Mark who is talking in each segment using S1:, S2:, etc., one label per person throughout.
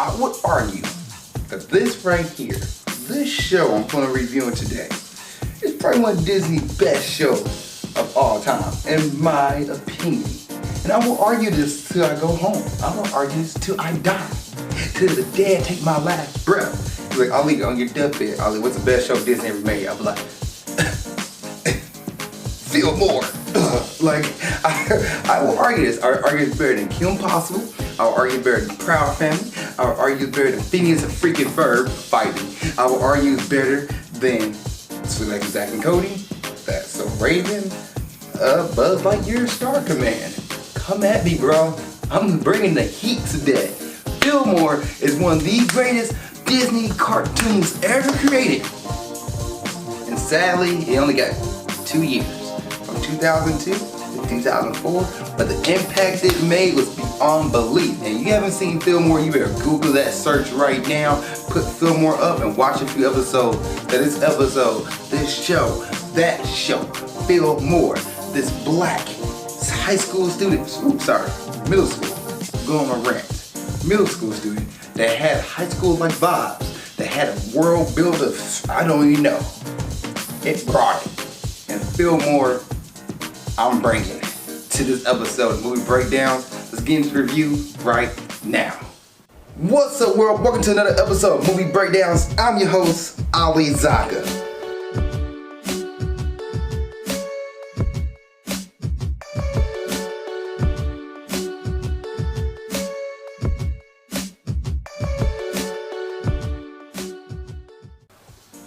S1: I would argue that this right here, this show I'm going to review today, is probably one of Disney's best shows of all time, in my opinion. And I will argue this till I go home. I will argue this till I die. Till the dead take my last breath. He's like, Ali, on your deathbed, Ali, what's the best show Disney ever made? I'll be like, Fillmore. I will argue this. I will argue it's better than Kim Possible. I will argue better than Proud Family. I will argue better than Phineas and freaking Ferb fighting. I will argue it's better than Sweet Like Zack and Cody. That's So Raven. Buzz Lightyear Star Command. Come at me, bro. I'm bringing the heat today. Fillmore is one of the greatest Disney cartoons ever created. And sadly, it only got 2 years. From 2002 to 2004. But the impact it made was beyond belief. And you haven't seen Fillmore, you better Google that search right now. Put Fillmore up and watch a few episodes. This episode, this show, that show, Fillmore. This black high school student, middle school, going on a rant. Middle school student that had high school like vibes, that had a world build of, I don't even know. It brought it. And Fillmore, I'm bringing it to this episode of Movie Breakdowns. Let's get into the review right now. What's up, world? Welcome to another episode of Movie Breakdowns. I'm your host, Ali Zakka.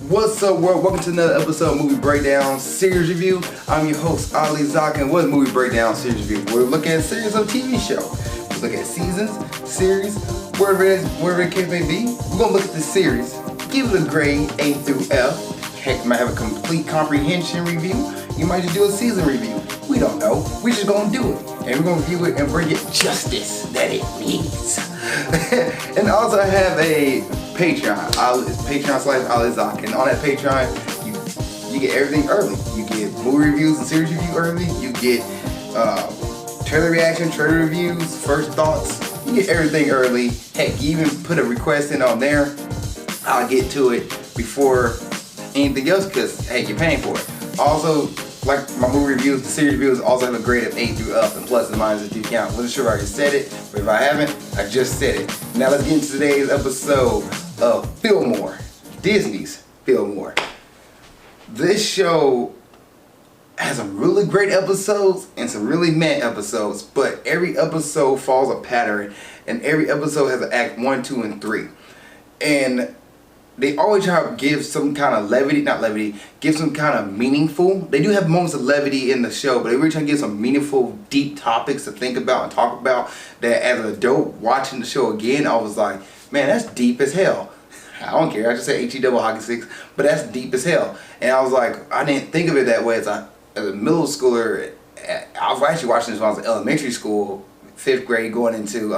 S1: What's up, world? Welcome to another episode of Movie Breakdown Series Review. I'm your host, Ali Zakka, and what is Movie Breakdown Series Review? We're looking at a series of TV show. We look at seasons, series, wherever the case may be. We're gonna look at the series, give it a grade A through F. Heck, you might have a complete comprehension review. You might just do a season review. We don't know. We're just gonna do it, and we're gonna review it and bring it justice that it needs. And also, I have a Patreon. It's Patreon/Ali Zakka. And on that Patreon, you get everything early. You get movie reviews and series review early. You get trailer reaction, trailer reviews, first thoughts. You get everything early. Heck, you even put a request in on there. I'll get to it before anything else because, hey, you're paying for it. Also, like my movie reviews, the series reviews also have a grade of A through F, and plus and minus do count. Wasn't sure if I already said it, but if I haven't, I just said it. Now let's get into today's episode of Fillmore, Disney's Fillmore. This show has some really great episodes and some really meh episodes, but every episode follows a pattern, and every episode has an act 1, 2, and 3. And they always try to give some kind of give some kind of meaningful. They do have moments of levity in the show, but they really try to give some meaningful, deep topics to think about and talk about that as an adult watching the show again, I was like, man, that's deep as hell. I don't care, I just said HE double hockey sticks, but that's deep as hell. And I was like, I didn't think of it that way as a middle schooler. I was actually watching this when I was in elementary school, 5th grade, going into,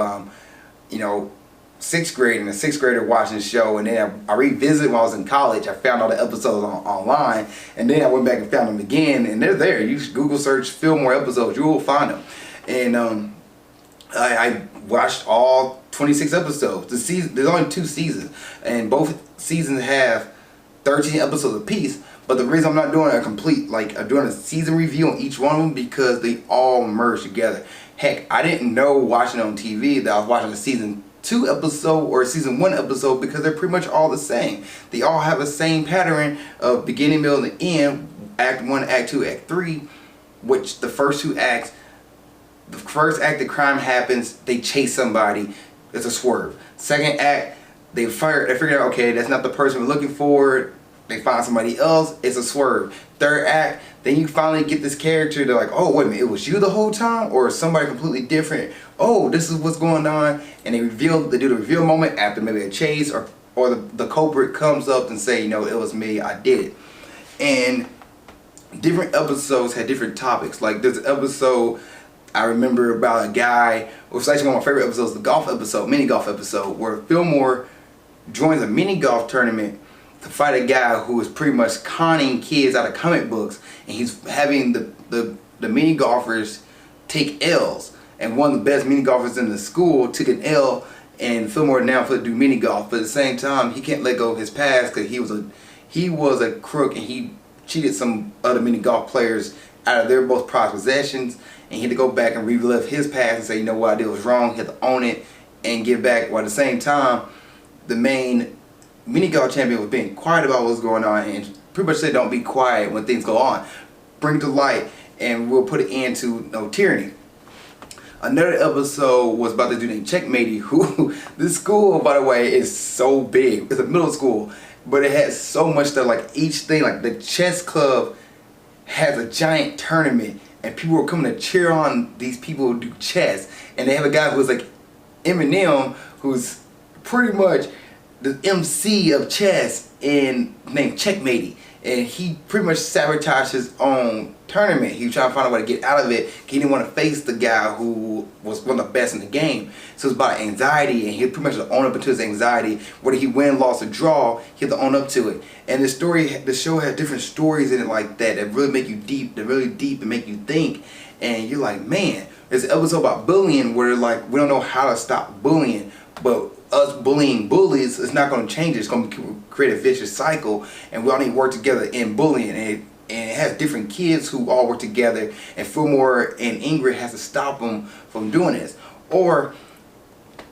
S1: 6th grade, and a 6th grader watching the show, and then I revisited when I was in college. I found all the episodes online, and then I went back and found them again, and they're there. You just Google search Fillmore episodes, you will find them. And I watched all 26 episodes. There's only 2 seasons, and both seasons have 13 episodes apiece. But the reason I'm not doing I'm doing a season review on each one of them because they all merge together. Heck, I didn't know watching on TV that I was watching a season 2 episode or season 1 episode because they're pretty much all the same. They all have the same pattern of beginning, middle, and end. Act 1, Act 2, Act 3, which the first 2 acts, the first act the crime happens, they chase somebody, it's a swerve. Second act, they figure out, okay, that's not the person we're looking for, they find somebody else, it's a swerve. Third act, then you finally get this character, they're like, oh wait a minute, it was you the whole time, or somebody completely different. Oh, this is what's going on, and they do the reveal moment after maybe a chase, or the culprit comes up and say, it was me, I did it. And different episodes had different topics. Like there's an episode I remember about a guy, it was actually one of my favorite episodes, the golf episode, mini golf episode, where Fillmore joins a mini golf tournament to fight a guy who is pretty much conning kids out of comic books, and he's having the mini golfers take L's. And one of the best mini golfers in the school took an L and Fillmore now for to do mini golf. But at the same time, he can't let go of his past because he was a crook and he cheated some other mini golf players out of their both prized possessions, and he had to go back and relive his past and say, you know what I did was wrong. He had to own it and give back. While at the same time, the main mini golf champion was being quiet about what's going on and pretty much said, don't be quiet when things go on. Bring it to light and we'll put an end to no tyranny. Another episode was about the dude named Checkmatey, who, this school, by the way, is so big. It's a middle school, but it has so much stuff. Like each thing, like the chess club has a giant tournament and people are coming to cheer on these people who do chess. And they have a guy who's like Eminem, who's pretty much the MC of chess and named Checkmatey. And he pretty much sabotaged his own tournament. He was trying to find a way to get out of it. He didn't want to face the guy who was one of the best in the game. So it's about anxiety, and he pretty much had to own up to his anxiety. Whether he win, lost, or draw, he had to own up to it. And the show has different stories in it like that really make you deep, that really deep and make you think. And you're like, man, there's an episode about bullying where like we don't know how to stop bullying, but us bullying bullies, it's not going to change it. It's going to create a vicious cycle, and we all need to work together in bullying. And it has different kids who all work together, and Fillmore and Ingrid has to stop them from doing this. Or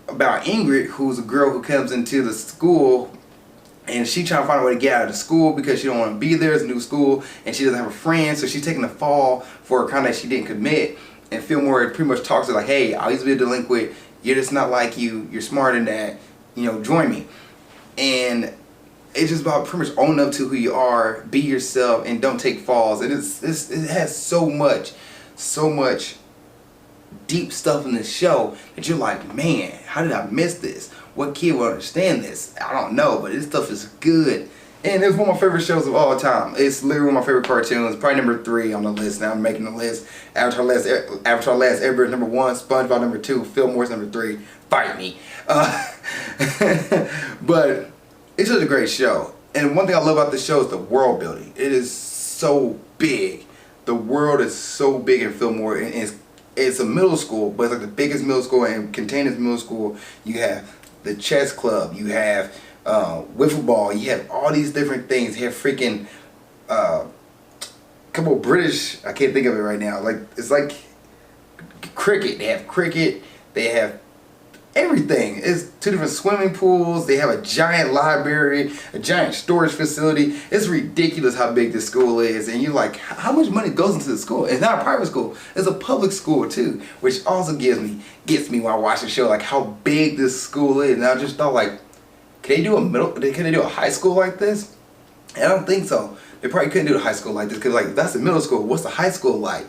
S1: about Ingrid, who's a girl who comes into the school and she trying to find a way to get out of the school because she don't want to be there. It's a new school and she doesn't have a friend, so she's taking the fall for a crime that she didn't commit. And Fillmore pretty much talks to her like, hey, I used to be a delinquent, you're just not like you, you're smarter than that, you know, join me. And it's just about pretty much owning up to who you are, be yourself, and don't take falls. And it has so much deep stuff in this show that you're like, man, how did I miss this? What kid will understand this? I don't know, but this stuff is good. And it's one of my favorite shows of all time. It's literally one of my favorite cartoons. Probably number 3 on the list. Now I'm making the list. Avatar Last Airbender number 1. SpongeBob number 2. Fillmore's number 3. Fight me. But it's just a great show. And one thing I love about this show is the world building. It is so big. The world is so big in Fillmore. And it's a middle school, but it's like the biggest middle school and contained this middle school. You have the chess club. You have wiffle ball. You have all these different things. You have freaking couple of British, I can't think of it right now, like it's like cricket. They have cricket, they have everything. It's 2 different swimming pools, they have a giant library, a giant storage facility. It's ridiculous how big this school is, and you're like, how much money goes into the school? It's not a private school, it's a public school too, which also gets me when I watch the show, like how big this school is. And I just thought, like, can they do a high school like this? I don't think so. They probably couldn't do a high school like this, because like, if that's the middle school, what's the high school like?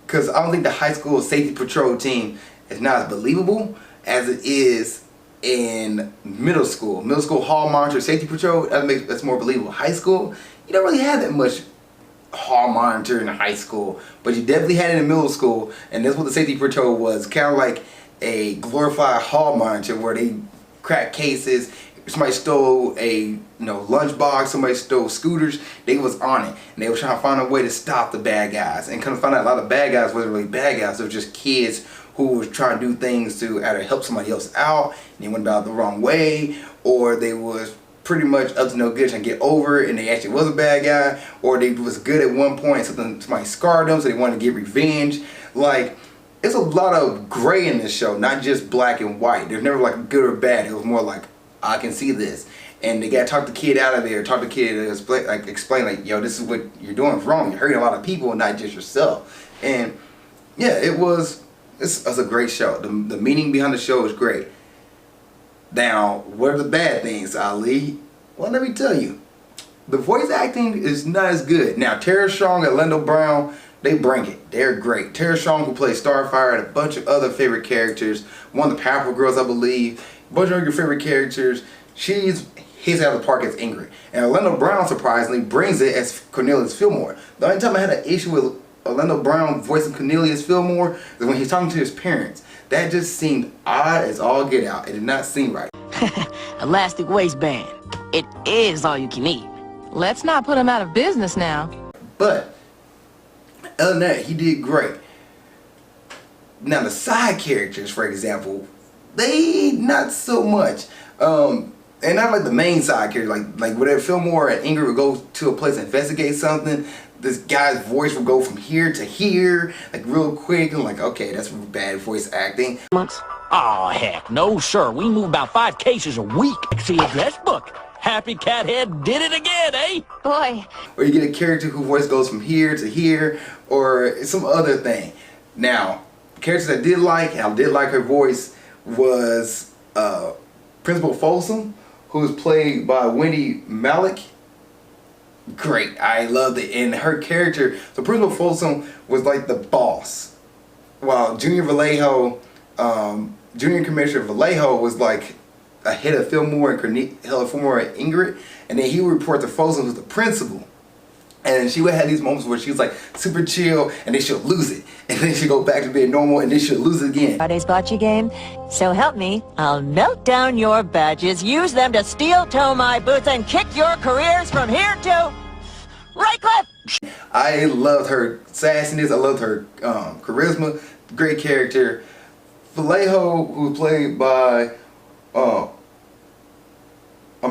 S1: Because I don't think the high school safety patrol team is not as believable as it is in middle school. Middle school hall monitor, safety patrol, that's more believable. High school, you don't really have that much hall monitor in high school, but you definitely had it in middle school, and that's what the safety patrol was, kind of like a glorified hall monitor where they crack cases. Somebody stole a lunchbox, somebody stole scooters, they was on it, and they were trying to find a way to stop the bad guys. And kind of find out a lot of bad guys wasn't really bad guys, they were just kids who was trying to do things to either help somebody else out, and they went about it the wrong way, or they was pretty much up to no good trying to get over it, and they actually was a bad guy, or they was good at one point, somebody scarred them, so they wanted to get revenge. Like, it's a lot of gray in this show, not just black and white. There's never like good or bad. It was more like, I can see this, and they gotta talk the kid out of there. Talk the kid to explain like, yo, this is what you're doing wrong. You're hurting a lot of people, not just yourself. And yeah, it's a great show. The meaning behind the show is great. Now, what are the bad things, Ali? Well, let me tell you, the voice acting is not as good. Now, Tara Strong and Lendo Brown, they bring it. They're great. Tara Strong, who plays Starfire, and a bunch of other favorite characters. One of the Powerful Girls, I believe. A bunch of your favorite characters. She's his out of the park as Ingrid. And Orlando Brown, surprisingly, brings it as Cornelius Fillmore. The only time I had an issue with Orlando Brown voicing Cornelius Fillmore is when he's talking to his parents. That just seemed odd as all get out. It did not seem right.
S2: Elastic waistband. It is all you can eat.
S3: Let's not put him out of business now.
S1: But other than that, he did great. Now the side characters, for example, they not so much. And not like the main side character, like whenever Fillmore and Ingrid would go to a place and investigate something, this guy's voice would go from here to here, like real quick, and like, okay, that's bad voice acting.
S2: Oh, heck, no, sir. We move about 5 cases a week. See address book. Happy Cathead did it again, eh?
S3: Boy.
S1: Or you get a character whose voice goes from here to here, or some other thing. Now, characters I did like her voice was Principal Folsom, who was played by Wendy Malick. Great, I loved it. And her character, so Principal Folsom was like the boss, while Junior Commissioner Vallejo was like a head of Fillmore and Ingrid, and then he would report to Folsom who's the principal. And she would have these moments where she was like super chill, and then she'll lose it, and then she'll go back to being normal, and then she'll lose it again.
S4: Friday's bocce game. So help me, I'll melt down your badges, use them to steel-toe my boots, and kick your careers from here to Raycliffe.
S1: I loved her sassiness. I loved her charisma. Great character. Vallejo, who was played by I'm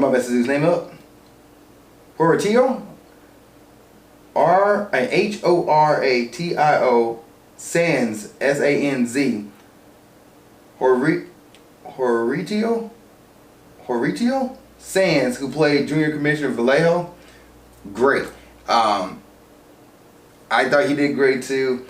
S1: not messing his name up. Horatio. Horatio Sands, S-A-N-Z. Horatio Sands, who played Junior Commissioner Vallejo. Great. I thought he did great too.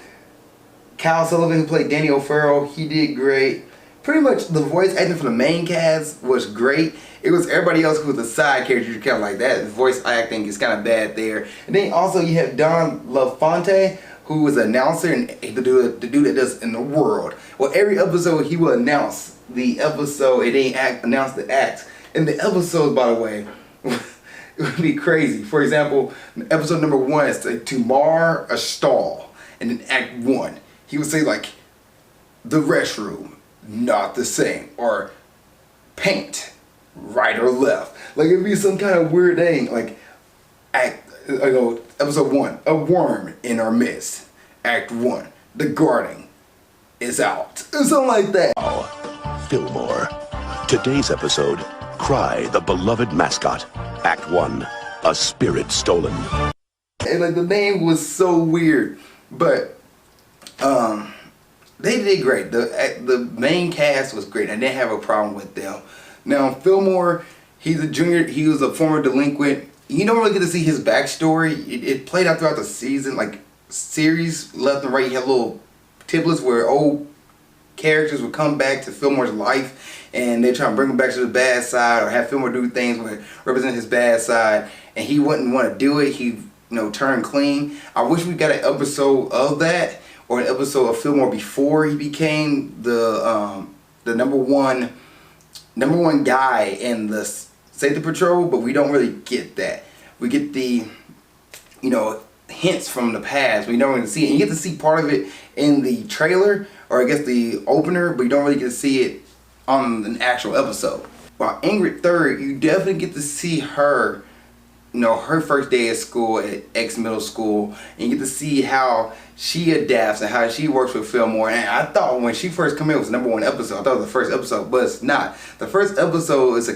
S1: Kyle Sullivan, who played Danny O'Farrell, he did great. Pretty much the voice acting for the main cast was great. It was everybody else who was the side characters, kind of like that. Voice acting is kind of bad there. And then also you have Don LaFontaine, who was an announcer and the dude that does in the world. Well, every episode he will announce the episode and then announce the acts. And the episodes, by the way, it would be crazy. For example, episode number 1 is to mar a stall. And in act 1, he would say like, the restroom, not the same. Or paint, right or left. Like it'd be some kind of weird thing. Like episode 1, a worm in our midst. Act 1, the garden is out. Something like that.
S5: Fillmore. Today's episode, Cry the Beloved Mascot. Act 1, a spirit stolen.
S1: And like the name was so weird, but they did great. The main cast was great. I didn't have a problem with them. Now Fillmore, he was a former delinquent. You don't really get to see his backstory. It played out throughout the season, like series left and right. You have little tidbits where old characters would come back to Fillmore's life, and they try to bring him back to the bad side, or have Fillmore do things that represent his bad side, and he wouldn't want to do it. He turned clean. I wish we got an episode of that, or an episode of Fillmore before he became the number one guy in the safety patrol, but we don't really get that. We get the hints from the past. We don't really see it. And you get to see part of it in the trailer, or I guess the opener, but you don't really get to see it on an actual episode. While Ingrid Third, you definitely get to see her, her first day at school at X Middle School, and you get to see how she adapts and how she works with Fillmore. And I thought when she first came in, it was the #1 episode. I thought it was the first episode, but it's not. The first episode is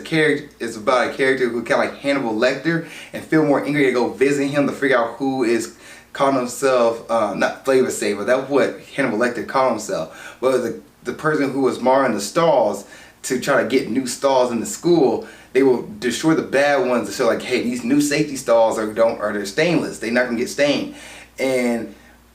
S1: about a character who kind of like Hannibal Lecter, and Fillmore and Ingrid go visit him to figure out who is calling himself not Flavor Saver. That's what Hannibal Lecter called himself. But the person who was marring the stalls to try to get new stalls in the school, they will destroy the bad ones to show like, hey, these new safety stalls they're stainless. They're not gonna get stained. And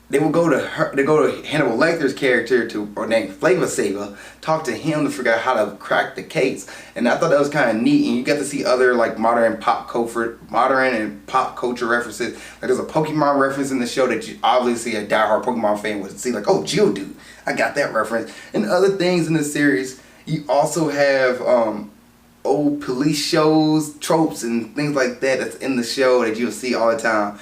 S1: they will go to Hannibal Lecter's character named Flavor Saver, talk to him to figure out how to crack the case. And I thought that was kind of neat. And you got to see other like modern and pop culture references. Like there's a Pokemon reference in the show that you obviously a diehard Pokemon fan would see, like, oh, Geodude, I got that reference. And other things in the series. You also have old police shows, tropes, and things like that that's in the show that you'll see all the time.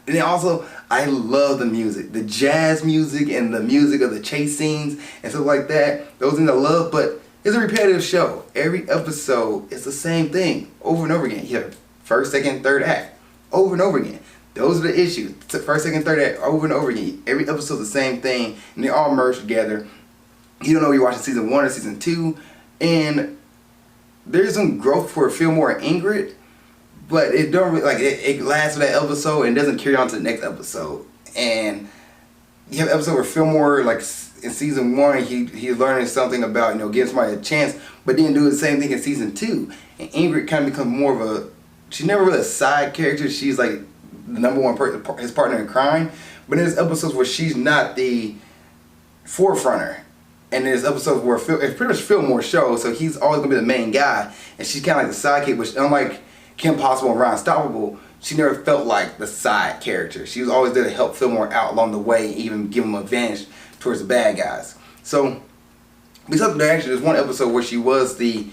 S1: And then also, I love the music. The jazz music and the music of the chase scenes and stuff like that. Those things I love, but it's a repetitive show. Every episode is the same thing over and over again. You have first, second, third act over and over again. Those are the issues. First, second, third act over and over again. Every episode's the same thing, and they all merge together. You don't know if you're watching season 1 or season 2. And there's some growth for Fillmore and Ingrid, but it don't really, like it lasts for that episode and doesn't carry on to the next episode. And you have an episode where Fillmore, like in season 1, he's learning something about, you know, giving somebody a chance, but then do the same thing in season 2. And Ingrid kind of becomes more of a, she's never really a side character. She's like the number one person, his partner in crime. But there's episodes where she's not the forefronter. And there's episodes where it's pretty much Fillmore's show, so he's always gonna be the main guy, and she's kind of like the sidekick. But unlike Kim Possible and Ron Unstoppable, she never felt like the side character. She was always there to help Fillmore out along the way, even give him advantage towards the bad guys. So, besides that, actually, there's one episode where she was the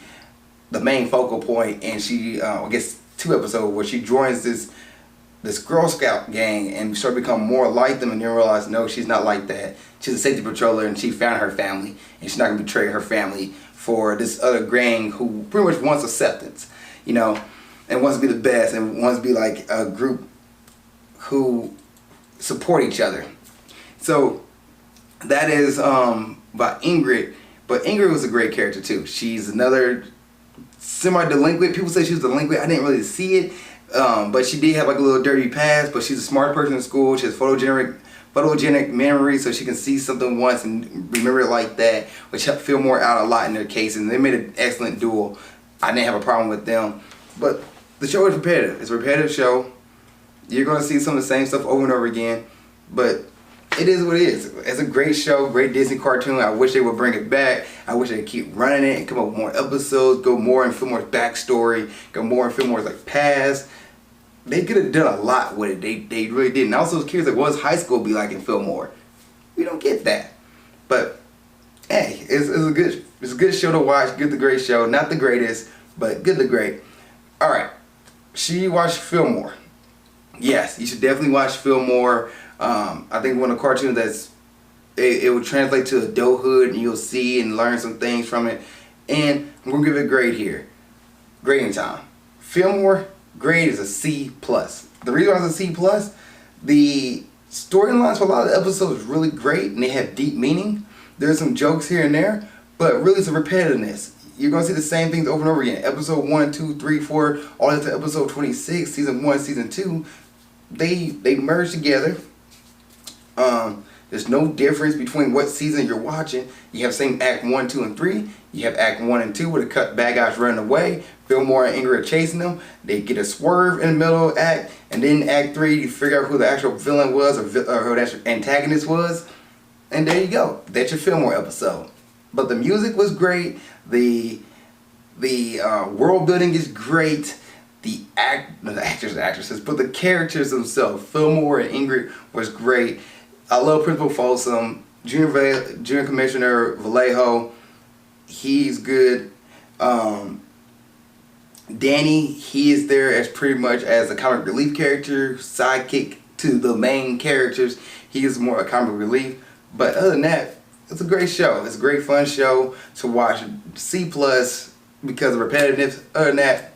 S1: main focal point, and she, I guess, 2 episodes where she joins this Girl Scout gang and started to become more like them, and then realized, no, she's not like that. She's a safety patroller, and she found her family, and she's not going to betray her family for this other gang who pretty much wants acceptance, you know, and wants to be the best, and wants to be like a group who support each other. So that is about Ingrid, but Ingrid was a great character too. She's another semi-delinquent. People say she was delinquent. I didn't really see it. But she did have like a little dirty past, but she's a smart person in school. She has photogenic memory, so she can see something once and remember it like that, which helped Fillmore out a lot in their cases. And they made an excellent duo. I didn't have a problem with them. But the show is repetitive. It's a repetitive show. You're going to see some of the same stuff over and over again, but it is what it is. It's a great show, great Disney cartoon. I wish they would bring it back. I wish they'd keep running it and come up with more episodes, go more in Fillmore's backstory, go more in Fillmore's like past. They could have done a lot with it. They really did. And also, I was curious, like, what does high school be like in Fillmore? We don't get that. But hey, it's a good show to watch. Good to great show. Not the greatest, but good to great. All right, should you watch Fillmore? Yes, you should definitely watch Fillmore. I think one of the cartoons it will translate to adulthood, and you'll see and learn some things from it. And I'm gonna give it a grade here. Grading time. Fillmore. Grade is a C+. The reason why it's a C+, the storylines for a lot of the episodes is really great and they have deep meaning. There's some jokes here and there, but really it's a repetitiveness. You're going to see the same things over and over again. Episode 1, 2, 3, 4, all the way to episode 26, season 1, season 2, they merge together. There's no difference between what season you're watching. You have same act 1, 2, and 3. You have act 1 and 2 where the bad guys running away. Fillmore and Ingrid are chasing them. They get a swerve in the middle of act, and then act 3 you figure out who the actual villain was or who the actual antagonist was. And there you go. That's your Fillmore episode. But the music was great. The world building is great. The actors and actresses, but the characters themselves, Fillmore and Ingrid, was great. I love Principal Folsom. Junior Commissioner Vallejo, he's good. Danny, he is there as pretty much as a comic relief character, sidekick to the main characters. He is more a comic relief. But other than that, it's a great show. It's a great fun show to watch. C+ because of repetitiveness. Other than that,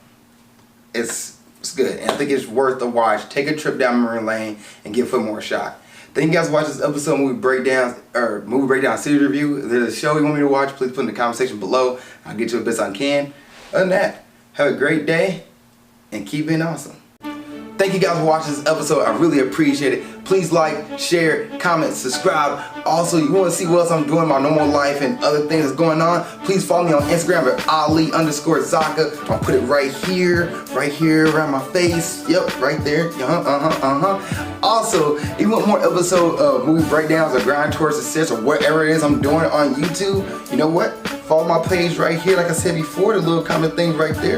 S1: it's good. And I think it's worth the watch. Take a trip down memory lane and give Fillmore a shot. Thank you guys for watching this episode of Movie Breakdown series review. If there's a show you want me to watch, please put in the comment section below. I'll get you the best I can. Other than that, have a great day and keep being awesome. Thank you guys for watching this episode. I really appreciate it. Please like, share, comment, subscribe. Also, you want to see what else I'm doing in my normal life and other things that's going on, please follow me on Instagram at Ali_Zakka. I'll put it right here around my face. Yep, right there. Also, if you want more episodes of movie breakdowns or grind towards success or whatever it is I'm doing on YouTube, you know what? Follow my page right here, like I said before, the little comment thing right there,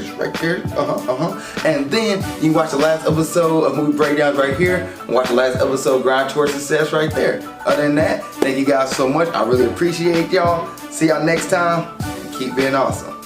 S1: And then you can watch the last episode of Movie Breakdowns right here, and watch the last episode of Grind Towards Success right there. Other than that, thank you guys so much. I really appreciate y'all. See y'all next time, and keep being awesome.